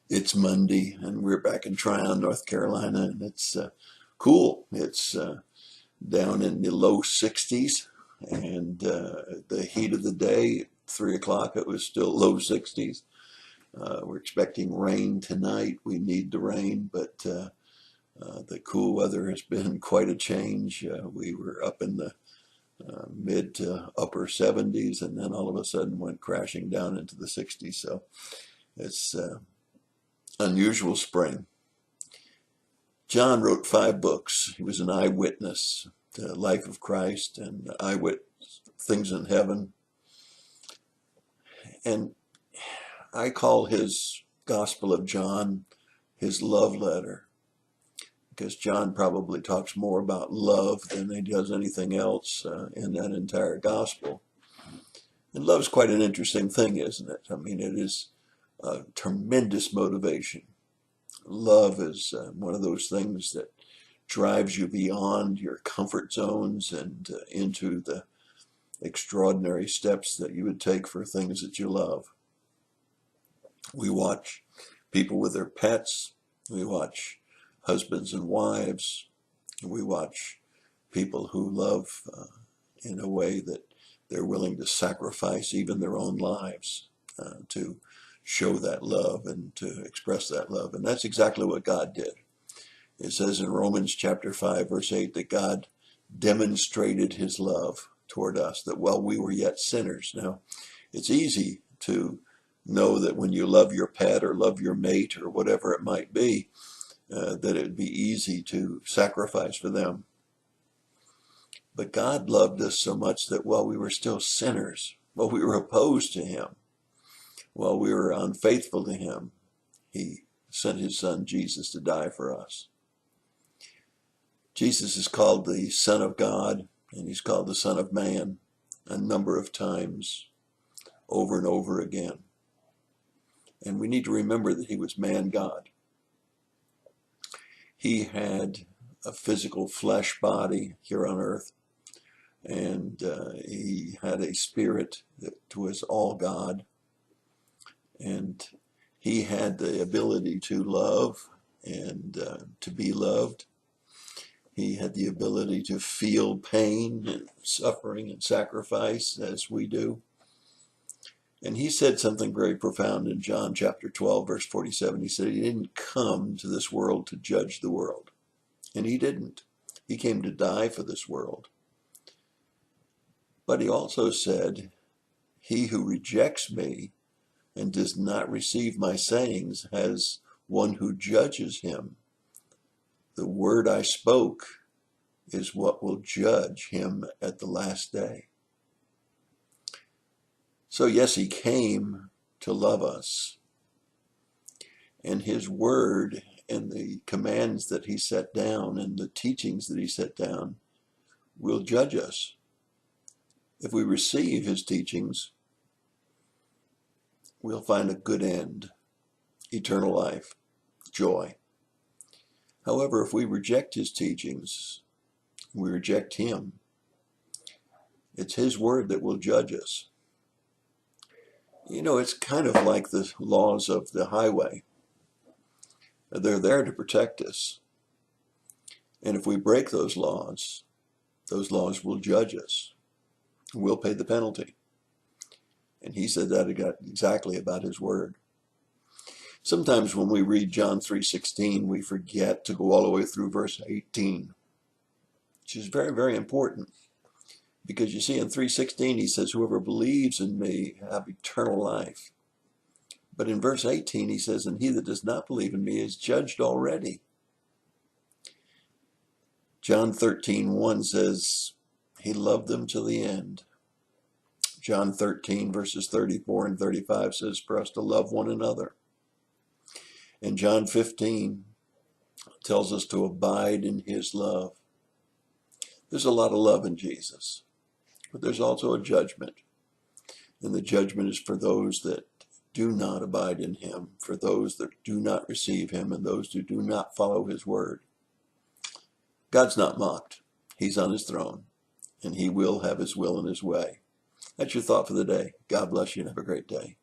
It's Monday, and we're back in Tryon, North Carolina, and it's cool. It's down in the low 60s, and the heat of the day, 3 o'clock, it was still low 60s. We're expecting rain tonight. We need the rain, but the cool weather has been quite a change. We were up in the mid to upper 70s, and then all of a sudden went crashing down into the 60s. So it's unusual spring. John wrote 5 books. He was an eyewitness to the life of Christ and eyewitness things in heaven. And I call his Gospel of John his love letter, because John probably talks more about love than he does anything else in that entire gospel. And love's quite an interesting thing, isn't it? I mean, it is a tremendous motivation. Love is one of those things that drives you beyond your comfort zones and into the extraordinary steps that you would take for things that you love. We watch people with their pets. We watch husbands and wives. We watch people who love in a way that they're willing to sacrifice even their own lives to show that love and to express that love. And that's exactly what God did. It says in Romans chapter 5, verse 8, that God demonstrated his love toward us, that while we were yet sinners. Now, it's easy to know that when you love your pet or love your mate or whatever it might be, that it would be easy to sacrifice for them. But God loved us so much that while we were still sinners, while we were opposed to him, while we were unfaithful to him, he sent his son Jesus to die for us. Jesus is called the Son of God, and he's called the Son of Man a number of times over and over again. And we need to remember that he was man-God. He had a physical flesh body here on earth, and he had a spirit that was all God. And he had the ability to love and to be loved. He had the ability to feel pain and suffering and sacrifice as we do. And he said something very profound in John chapter 12, verse 47. He said he didn't come to this world to judge the world. And he didn't. He came to die for this world. But he also said, he who rejects me and does not receive my sayings has one who judges him. The word I spoke is what will judge him at the last day. So yes, he came to love us. And his word and the commands that he set down and the teachings that he set down will judge us. If we receive his teachings, we'll find a good end, eternal life, joy. However, if we reject his teachings, we reject him, it's his word that will judge us. You know, it's kind of like the laws of the highway. They're there to protect us. And if we break those laws will judge us. We'll pay the penalty. And he said that exactly about his word. Sometimes when we read John 3:16, we forget to go all the way through verse 18, which is very, very important. Because you see, in 3:16, he says, whoever believes in me have eternal life. But in verse 18, he says, and he that does not believe in me is judged already. John 13:1 says, he loved them till the end. John 13, verses 34 and 35 says for us to love one another. And John 15 tells us to abide in his love. There's a lot of love in Jesus, but there's also a judgment. And the judgment is for those that do not abide in him, for those that do not receive him, and those who do not follow his word. God's not mocked. He's on his throne, and he will have his will and his way. That's your thought for the day. God bless you and have a great day.